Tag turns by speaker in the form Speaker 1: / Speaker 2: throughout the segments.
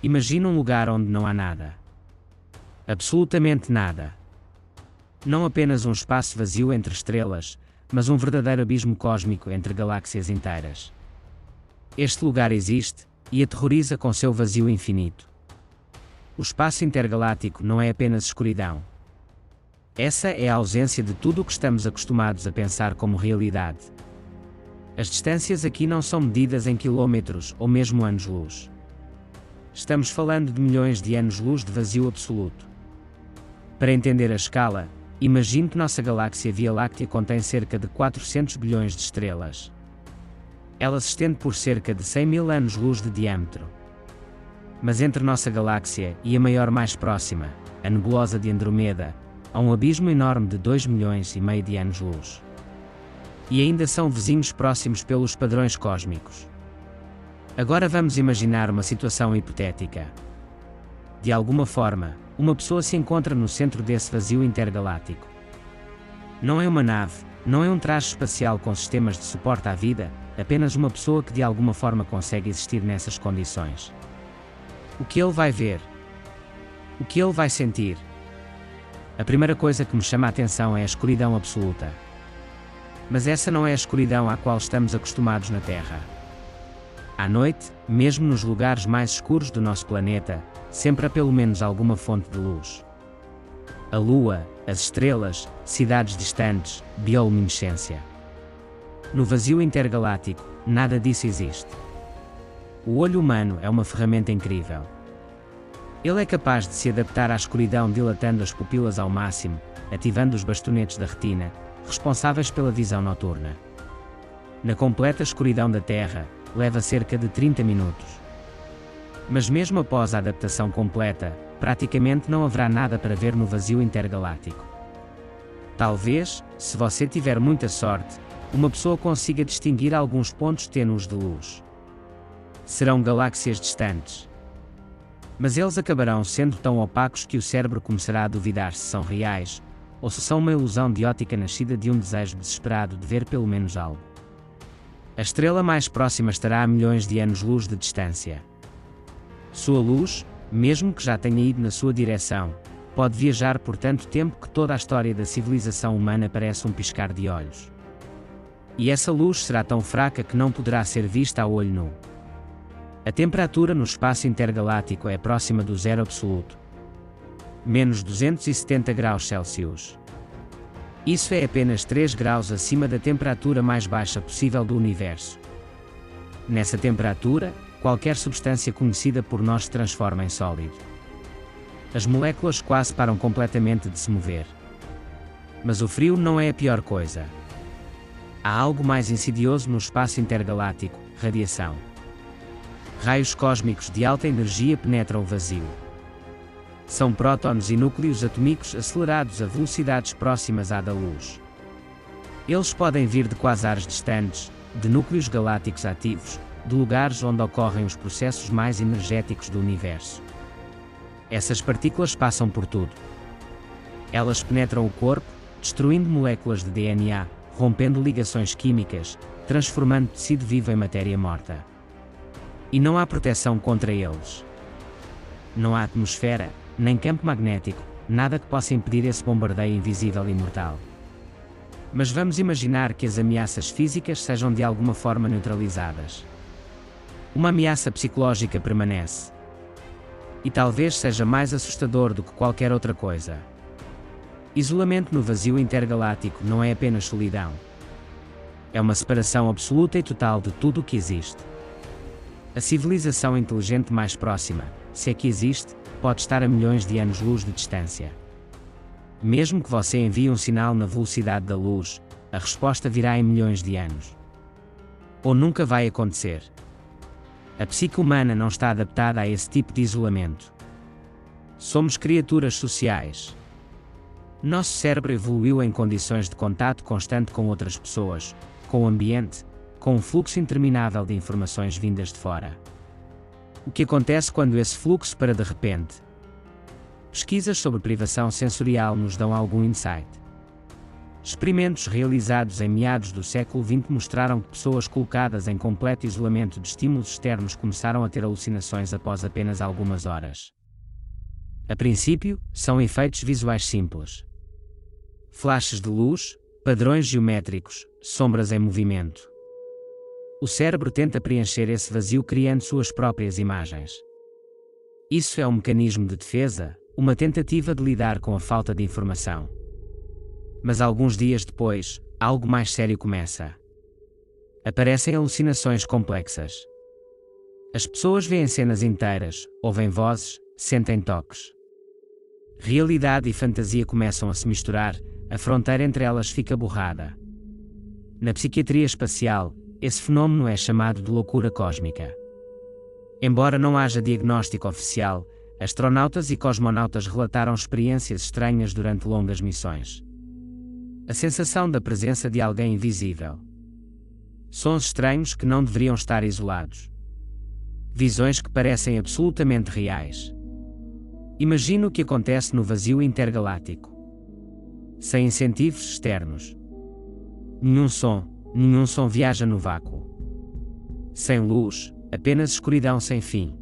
Speaker 1: Imagina um lugar onde não há nada. Absolutamente nada. Não apenas um espaço vazio entre estrelas, mas um verdadeiro abismo cósmico entre galáxias inteiras. Este lugar existe, e aterroriza com seu vazio infinito. O espaço intergaláctico não é apenas escuridão. Essa é a ausência de tudo o que estamos acostumados a pensar como realidade. As distâncias aqui não são medidas em quilômetros ou mesmo anos-luz. Estamos falando de milhões de anos-luz de vazio absoluto. Para entender a escala, imagine que nossa galáxia Via Láctea contém cerca de 400 bilhões de estrelas. Ela se estende por cerca de 100 mil anos-luz de diâmetro. Mas entre nossa galáxia e a maior mais próxima, a nebulosa de Andromeda, há um abismo enorme de 2 milhões e meio de anos-luz. E ainda são vizinhos próximos pelos padrões cósmicos. Agora vamos imaginar uma situação hipotética. De alguma forma, uma pessoa se encontra no centro desse vazio intergaláctico. Não é uma nave, não é um traje espacial com sistemas de suporte à vida, apenas uma pessoa que de alguma forma consegue existir nessas condições. O que ele vai ver? O que ele vai sentir? A primeira coisa que me chama a atenção é a escuridão absoluta. Mas essa não é a escuridão à qual estamos acostumados na Terra. À noite, mesmo nos lugares mais escuros do nosso planeta, sempre há pelo menos alguma fonte de luz. A Lua, as estrelas, cidades distantes, bioluminescência. No vazio intergaláctico, nada disso existe. O olho humano é uma ferramenta incrível. Ele é capaz de se adaptar à escuridão dilatando as pupilas ao máximo, ativando os bastonetes da retina, responsáveis pela visão noturna. Na completa escuridão da Terra, leva cerca de 30 minutos. Mas mesmo após a adaptação completa, praticamente não haverá nada para ver no vazio intergaláctico. Talvez, se você tiver muita sorte, uma pessoa consiga distinguir alguns pontos tênues de luz. Serão galáxias distantes. Mas eles acabarão sendo tão opacos que o cérebro começará a duvidar se são reais, ou se são uma ilusão de ótica nascida de um desejo desesperado de ver pelo menos algo. A estrela mais próxima estará a milhões de anos-luz de distância. Sua luz, mesmo que já tenha ido na sua direção, pode viajar por tanto tempo que toda a história da civilização humana parece um piscar de olhos. E essa luz será tão fraca que não poderá ser vista a olho nu. A temperatura no espaço intergaláctico é próxima do zero absoluto. Menos 270 graus Celsius. Isso é apenas 3 graus acima da temperatura mais baixa possível do universo. Nessa temperatura, qualquer substância conhecida por nós se transforma em sólido. As moléculas quase param completamente de se mover. Mas o frio não é a pior coisa. Há algo mais insidioso no espaço intergaláctico: radiação. Raios cósmicos de alta energia penetram o vazio. São prótons e núcleos atômicos acelerados a velocidades próximas à da luz. Eles podem vir de quasares distantes, de núcleos galácticos ativos, de lugares onde ocorrem os processos mais energéticos do universo. Essas partículas passam por tudo. Elas penetram o corpo, destruindo moléculas de DNA, rompendo ligações químicas, transformando tecido vivo em matéria morta. E não há proteção contra eles. Não há atmosfera, nem campo magnético, nada que possa impedir esse bombardeio invisível e mortal. Mas vamos imaginar que as ameaças físicas sejam de alguma forma neutralizadas. Uma ameaça psicológica permanece. E talvez seja mais assustador do que qualquer outra coisa. Isolamento no vazio intergaláctico não é apenas solidão. É uma separação absoluta e total de tudo o que existe. A civilização inteligente mais próxima, se é que existe, pode estar a milhões de anos-luz de distância. Mesmo que você envie um sinal na velocidade da luz, a resposta virá em milhões de anos. Ou nunca vai acontecer. A psique humana não está adaptada a esse tipo de isolamento. Somos criaturas sociais. Nosso cérebro evoluiu em condições de contato constante com outras pessoas, com o ambiente, com um fluxo interminável de informações vindas de fora. O que acontece quando esse fluxo para de repente? Pesquisas sobre privação sensorial nos dão algum insight. Experimentos realizados em meados do século XX mostraram que pessoas colocadas em completo isolamento de estímulos externos começaram a ter alucinações após apenas algumas horas. A princípio, são efeitos visuais simples. Flashes de luz, padrões geométricos, sombras em movimento. O cérebro tenta preencher esse vazio criando suas próprias imagens. Isso é um mecanismo de defesa, uma tentativa de lidar com a falta de informação. Mas alguns dias depois, algo mais sério começa. Aparecem alucinações complexas. As pessoas veem cenas inteiras, ouvem vozes, sentem toques. Realidade e fantasia começam a se misturar, a fronteira entre elas fica borrada. Na psiquiatria espacial, esse fenómeno é chamado de loucura cósmica. Embora não haja diagnóstico oficial, astronautas e cosmonautas relataram experiências estranhas durante longas missões. A sensação da presença de alguém invisível. Sons estranhos que não deveriam estar isolados. Visões que parecem absolutamente reais. Imagina o que acontece no vazio intergaláctico. Sem incentivos externos. Nenhum som viaja no vácuo. Sem luz, apenas escuridão sem fim.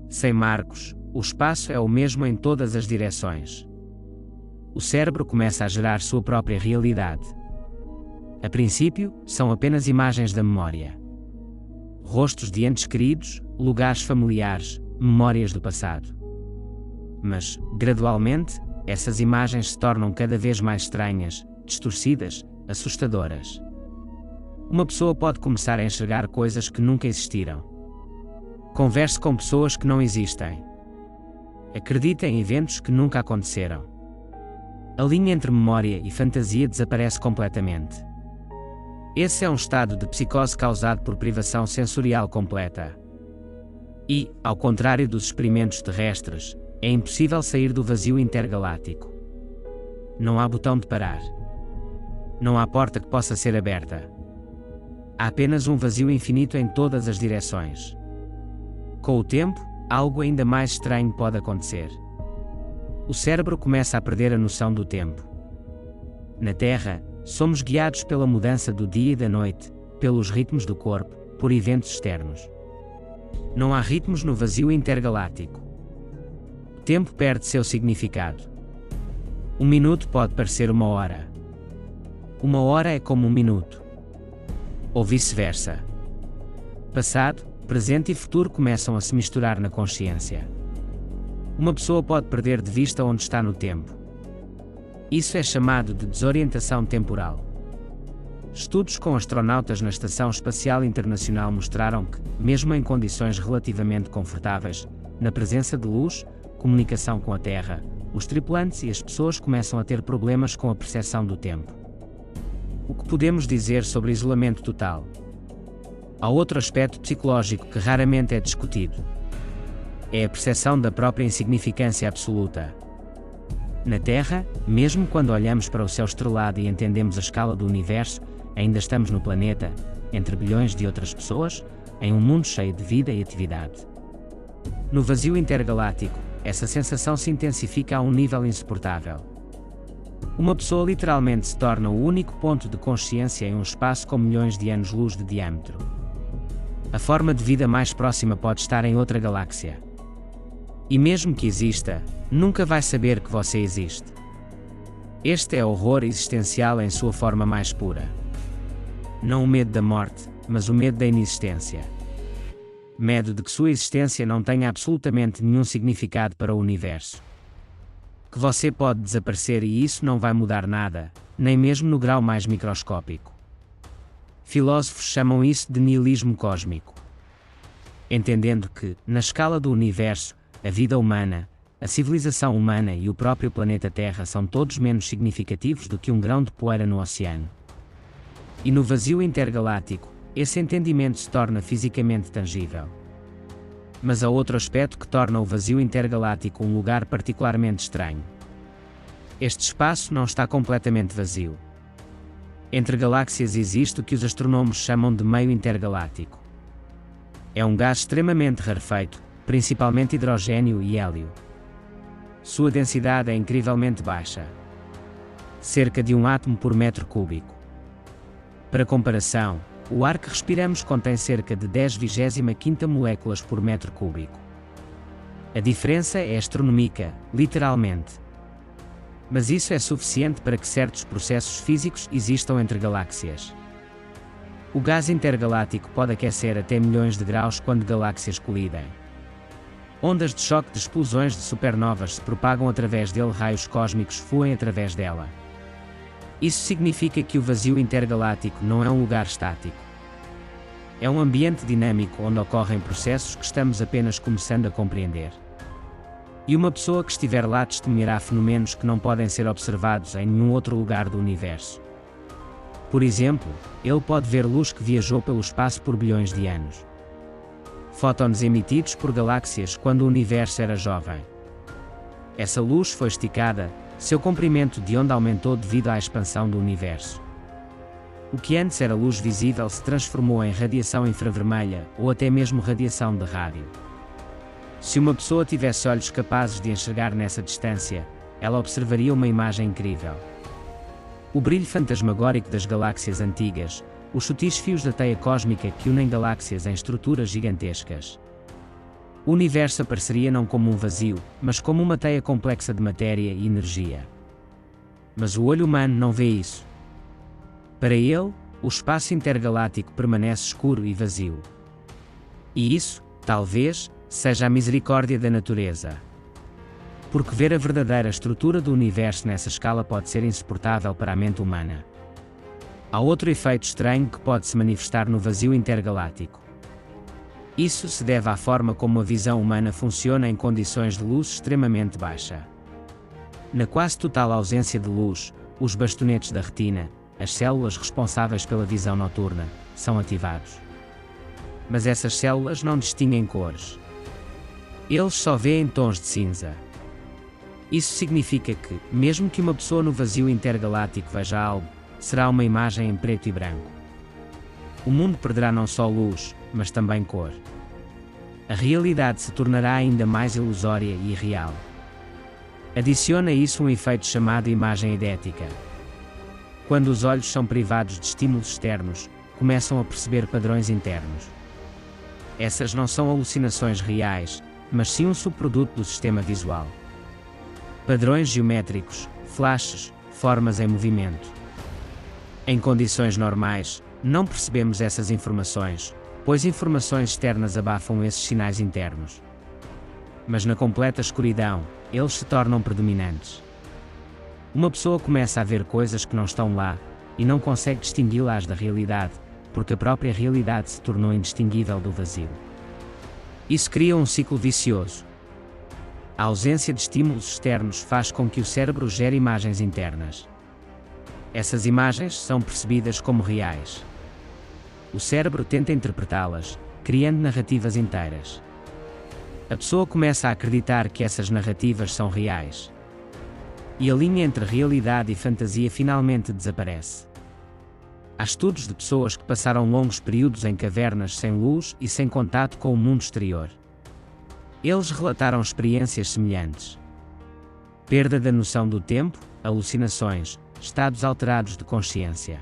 Speaker 1: Sem marcos, o espaço é o mesmo em todas as direções. O cérebro começa a gerar sua própria realidade. A princípio, são apenas imagens da memória. Rostos de entes queridos, lugares familiares, memórias do passado. Mas, gradualmente, essas imagens se tornam cada vez mais estranhas, distorcidas, assustadoras. Uma pessoa pode começar a enxergar coisas que nunca existiram. Converse com pessoas que não existem. Acredite em eventos que nunca aconteceram. A linha entre memória e fantasia desaparece completamente. Esse é um estado de psicose causado por privação sensorial completa. E, ao contrário dos experimentos terrestres, é impossível sair do vazio intergaláctico. Não há botão de parar. Não há porta que possa ser aberta. Há apenas um vazio infinito em todas as direções. Com o tempo, algo ainda mais estranho pode acontecer. O cérebro começa a perder a noção do tempo. Na Terra, somos guiados pela mudança do dia e da noite, pelos ritmos do corpo, por eventos externos. Não há ritmos no vazio intergaláctico. O tempo perde seu significado. Um minuto pode parecer uma hora. Uma hora é como um minuto. Ou vice-versa. Passado, presente e futuro começam a se misturar na consciência. Uma pessoa pode perder de vista onde está no tempo. Isso é chamado de desorientação temporal. Estudos com astronautas na Estação Espacial Internacional mostraram que, mesmo em condições relativamente confortáveis, na presença de luz, comunicação com a Terra, os tripulantes e as pessoas começam a ter problemas com a percepção do tempo. O que podemos dizer sobre isolamento total? Há outro aspecto psicológico que raramente é discutido. É a percepção da própria insignificância absoluta. Na Terra, mesmo quando olhamos para o céu estrelado e entendemos a escala do universo, ainda estamos no planeta, entre bilhões de outras pessoas, em um mundo cheio de vida e atividade. No vazio intergaláctico, essa sensação se intensifica a um nível insuportável. Uma pessoa literalmente se torna o único ponto de consciência em um espaço com milhões de anos-luz de diâmetro. A forma de vida mais próxima pode estar em outra galáxia. E mesmo que exista, nunca vai saber que você existe. Este é o horror existencial em sua forma mais pura. Não o medo da morte, mas o medo da inexistência. Medo de que sua existência não tenha absolutamente nenhum significado para o universo. Que você pode desaparecer e isso não vai mudar nada, nem mesmo no grau mais microscópico. Filósofos chamam isso de niilismo cósmico. Entendendo que, na escala do universo, a vida humana, a civilização humana e o próprio planeta Terra são todos menos significativos do que um grão de poeira no oceano. E no vazio intergaláctico, esse entendimento se torna fisicamente tangível. Mas há outro aspecto que torna o vazio intergaláctico um lugar particularmente estranho. Este espaço não está completamente vazio. Entre galáxias existe o que os astrónomos chamam de meio intergaláctico. É um gás extremamente rarefeito, principalmente hidrogênio e hélio. Sua densidade é incrivelmente baixa. cerca de 1 átomo por metro cúbico. Para comparação, o ar que respiramos contém cerca de 10,25 moléculas por metro cúbico. A diferença é astronómica, literalmente. Mas isso é suficiente para que certos processos físicos existam entre galáxias. O gás intergaláctico pode aquecer até milhões de graus quando galáxias colidem. Ondas de choque de explosões de supernovas se propagam através dele, raios cósmicos fluem através dela. Isso significa que o vazio intergaláctico não é um lugar estático. É um ambiente dinâmico onde ocorrem processos que estamos apenas começando a compreender. E uma pessoa que estiver lá testemunhará fenômenos que não podem ser observados em nenhum outro lugar do universo. Por exemplo, ele pode ver luz que viajou pelo espaço por bilhões de anos. Fótons emitidos por galáxias quando o universo era jovem. Essa luz foi esticada, seu comprimento de onda aumentou devido à expansão do universo. O que antes era luz visível se transformou em radiação infravermelha ou até mesmo radiação de rádio. Se uma pessoa tivesse olhos capazes de enxergar nessa distância, ela observaria uma imagem incrível. O brilho fantasmagórico das galáxias antigas, os sutis fios da teia cósmica que unem galáxias em estruturas gigantescas. O universo apareceria não como um vazio, mas como uma teia complexa de matéria e energia. Mas o olho humano não vê isso. Para ele, o espaço intergaláctico permanece escuro e vazio. E isso, talvez, seja a misericórdia da natureza. Porque ver a verdadeira estrutura do universo nessa escala pode ser insuportável para a mente humana. Há outro efeito estranho que pode se manifestar no vazio intergaláctico. Isso se deve à forma como a visão humana funciona em condições de luz extremamente baixa. Na quase total ausência de luz, os bastonetes da retina, as células responsáveis pela visão noturna, são ativados. Mas essas células não distinguem cores. Eles só veem tons de cinza. Isso significa que, mesmo que uma pessoa no vazio intergaláctico veja algo, será uma imagem em preto e branco. O mundo perderá não só luz, mas também cor. A realidade se tornará ainda mais ilusória e irreal. Adiciona a isso um efeito chamado imagem eidética. Quando os olhos são privados de estímulos externos, começam a perceber padrões internos. Essas não são alucinações reais, mas sim um subproduto do sistema visual. Padrões geométricos, flashes, formas em movimento. Em condições normais, não percebemos essas informações, pois informações externas abafam esses sinais internos. Mas na completa escuridão, eles se tornam predominantes. Uma pessoa começa a ver coisas que não estão lá, e não consegue distingui-las da realidade, porque a própria realidade se tornou indistinguível do vazio. Isso cria um ciclo vicioso. A ausência de estímulos externos faz com que o cérebro gere imagens internas. Essas imagens são percebidas como reais. O cérebro tenta interpretá-las, criando narrativas inteiras. A pessoa começa a acreditar que essas narrativas são reais. E a linha entre realidade e fantasia finalmente desaparece. Há estudos de pessoas que passaram longos períodos em cavernas sem luz e sem contato com o mundo exterior. Eles relataram experiências semelhantes. Perda da noção do tempo, alucinações, estados alterados de consciência.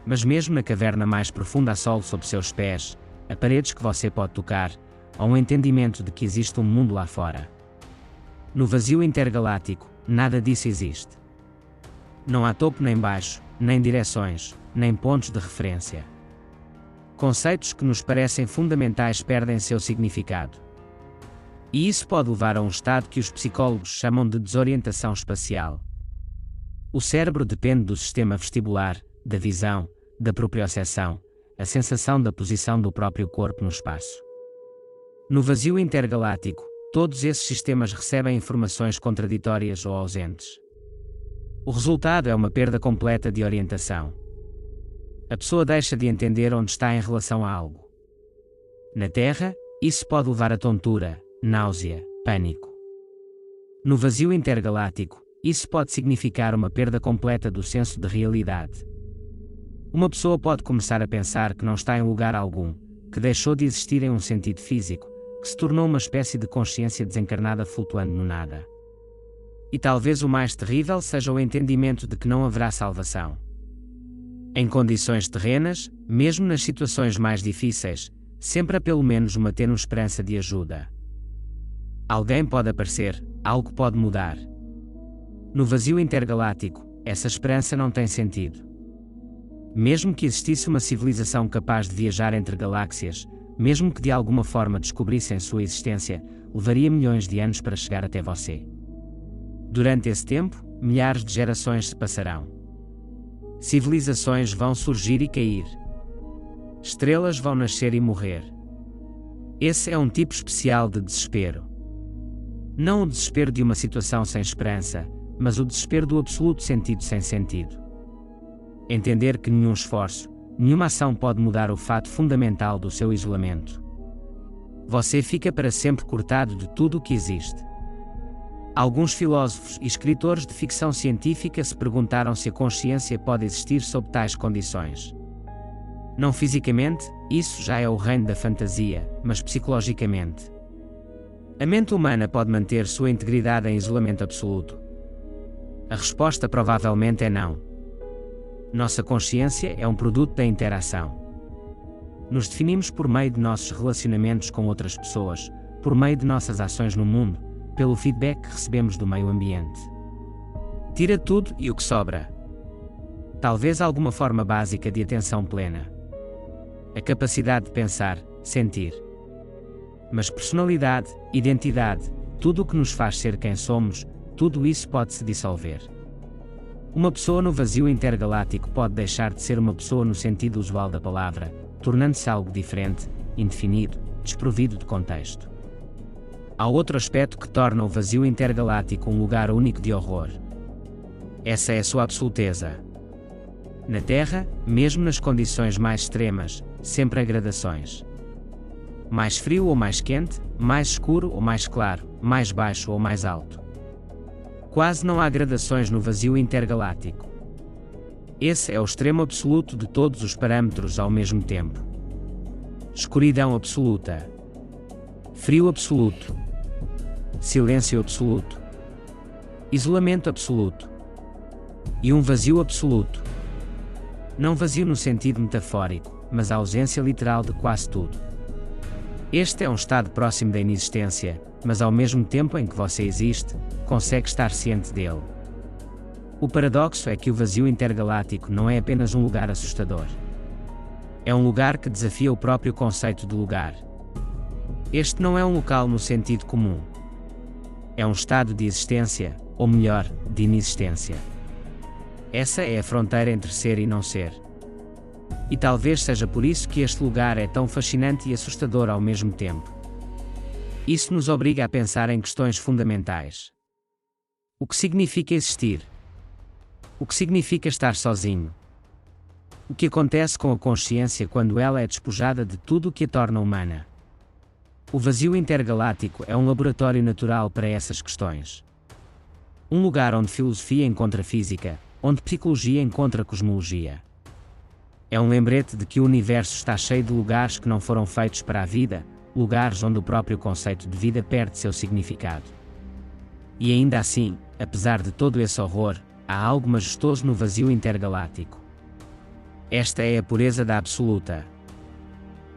Speaker 1: Mas mesmo na caverna mais profunda há sol sob seus pés, há paredes que você pode tocar, há um entendimento de que existe um mundo lá fora. No vazio intergaláctico, nada disso existe. Não há topo nem baixo, nem direções, nem pontos de referência. Conceitos que nos parecem fundamentais perdem seu significado. E isso pode levar a um estado que os psicólogos chamam de desorientação espacial. O cérebro depende do sistema vestibular, da visão, da proprioceção, a sensação da posição do próprio corpo no espaço. No vazio intergaláctico, todos esses sistemas recebem informações contraditórias ou ausentes. O resultado é uma perda completa de orientação. A pessoa deixa de entender onde está em relação a algo. Na Terra, isso pode levar a tontura, náusea, pânico. No vazio intergaláctico, isso pode significar uma perda completa do senso de realidade. Uma pessoa pode começar a pensar que não está em lugar algum, que deixou de existir em um sentido físico, que se tornou uma espécie de consciência desencarnada flutuando no nada. E talvez o mais terrível seja o entendimento de que não haverá salvação. Em condições terrenas, mesmo nas situações mais difíceis, sempre há pelo menos uma tênue esperança de ajuda. Alguém pode aparecer, algo pode mudar. No vazio intergaláctico, essa esperança não tem sentido. Mesmo que existisse uma civilização capaz de viajar entre galáxias, mesmo que de alguma forma descobrissem sua existência, levaria milhões de anos para chegar até você. Durante esse tempo, milhares de gerações se passarão. Civilizações vão surgir e cair. Estrelas vão nascer e morrer. Esse é um tipo especial de desespero. Não o desespero de uma situação sem esperança, mas o desespero do absoluto sentido sem sentido. Entender que nenhum esforço, nenhuma ação pode mudar o fato fundamental do seu isolamento. Você fica para sempre cortado de tudo o que existe. Alguns filósofos e escritores de ficção científica se perguntaram se a consciência pode existir sob tais condições. Não fisicamente, isso já é o reino da fantasia, mas psicologicamente. A mente humana pode manter sua integridade em isolamento absoluto? A resposta provavelmente é não. Nossa consciência é um produto da interação. Nos definimos por meio de nossos relacionamentos com outras pessoas, por meio de nossas ações no mundo, pelo feedback que recebemos do meio ambiente. Tira tudo e o que sobra? Talvez alguma forma básica de atenção plena. A capacidade de pensar, sentir. Mas personalidade, identidade, tudo o que nos faz ser quem somos, tudo isso pode se dissolver. Uma pessoa no vazio intergaláctico pode deixar de ser uma pessoa no sentido usual da palavra, tornando-se algo diferente, indefinido, desprovido de contexto. Há outro aspecto que torna o vazio intergaláctico um lugar único de horror. Essa é a sua absoluteza. Na Terra, mesmo nas condições mais extremas, sempre há gradações. Mais frio ou mais quente, mais escuro ou mais claro, mais baixo ou mais alto. Quase não há gradações no vazio intergaláctico. Esse é o extremo absoluto de todos os parâmetros ao mesmo tempo. Escuridão absoluta. Frio absoluto. Silêncio absoluto. Isolamento absoluto. E um vazio absoluto. Não vazio no sentido metafórico, mas a ausência literal de quase tudo. Este é um estado próximo da inexistência, mas ao mesmo tempo em que você existe, consegue estar ciente dele. O paradoxo é que o vazio intergaláctico não é apenas um lugar assustador. É um lugar que desafia o próprio conceito de lugar. Este não é um local no sentido comum. É um estado de existência, ou melhor, de inexistência. Essa é a fronteira entre ser e não ser. E talvez seja por isso que este lugar é tão fascinante e assustador ao mesmo tempo. Isso nos obriga a pensar em questões fundamentais. O que significa existir? O que significa estar sozinho? O que acontece com a consciência quando ela é despojada de tudo o que a torna humana? O vazio intergaláctico é um laboratório natural para essas questões. Um lugar onde filosofia encontra física, onde psicologia encontra cosmologia. É um lembrete de que o universo está cheio de lugares que não foram feitos para a vida, lugares onde o próprio conceito de vida perde seu significado. E ainda assim, apesar de todo esse horror, há algo majestoso no vazio intergaláctico. Esta é a pureza da absoluta.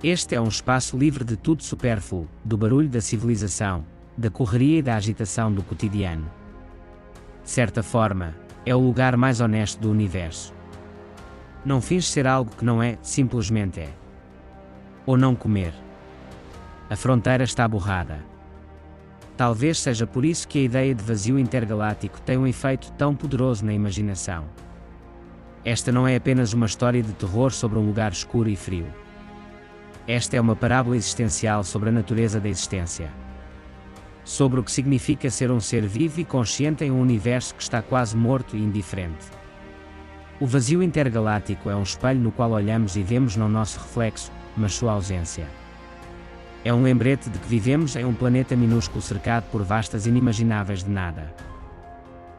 Speaker 1: Este é um espaço livre de tudo supérfluo, do barulho da civilização, da correria e da agitação do cotidiano. De certa forma, é o lugar mais honesto do universo. Não finge ser algo que não é, simplesmente é. Ou não comer. A fronteira está borrada. Talvez seja por isso que a ideia de vazio intergaláctico tem um efeito tão poderoso na imaginação. Esta não é apenas uma história de terror sobre um lugar escuro e frio. Esta é uma parábola existencial sobre a natureza da existência. Sobre o que significa ser um ser vivo e consciente em um universo que está quase morto e indiferente. O vazio intergaláctico é um espelho no qual olhamos e vemos não nosso reflexo, mas sua ausência. É um lembrete de que vivemos em um planeta minúsculo cercado por vastas inimagináveis de nada.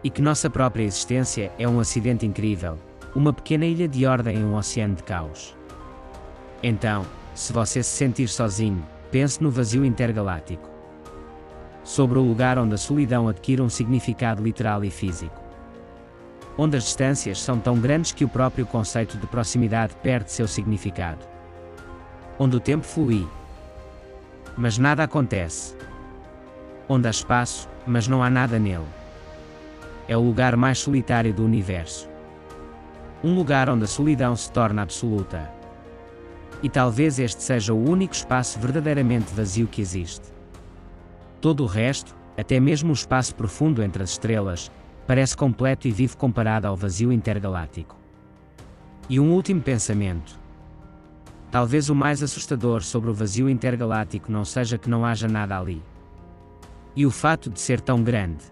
Speaker 1: E que nossa própria existência é um acidente incrível, uma pequena ilha de ordem em um oceano de caos. Então, se você se sentir sozinho, pense no vazio intergaláctico. sobre o lugar onde a solidão adquire um significado literal e físico. Onde as distâncias são tão grandes que o próprio conceito de proximidade perde seu significado. Onde o tempo flui, mas nada acontece. Onde há espaço, mas não há nada nele. É o lugar mais solitário do universo. Um lugar onde a solidão se torna absoluta. E talvez este seja o único espaço verdadeiramente vazio que existe. Todo o resto, até mesmo o espaço profundo entre as estrelas, parece completo e vivo comparado ao vazio intergaláctico. E um último pensamento. Talvez o mais assustador sobre o vazio intergaláctico não seja que não haja nada ali. E o fato de ser tão grande.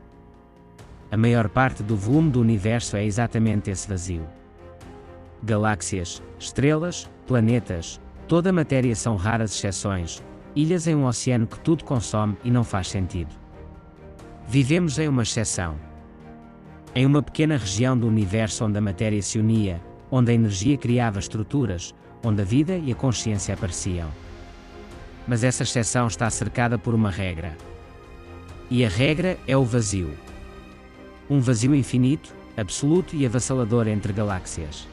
Speaker 1: A maior parte do volume do universo é exatamente esse vazio. Galáxias, estrelas, planetas, toda a matéria são raras exceções, ilhas em um oceano que tudo consome e não faz sentido. Vivemos em uma exceção. Em uma pequena região do universo onde a matéria se unia, onde a energia criava estruturas, onde a vida e a consciência apareciam. Mas essa exceção está cercada por uma regra. E a regra é o vazio. Um vazio infinito, absoluto e avassalador entre galáxias.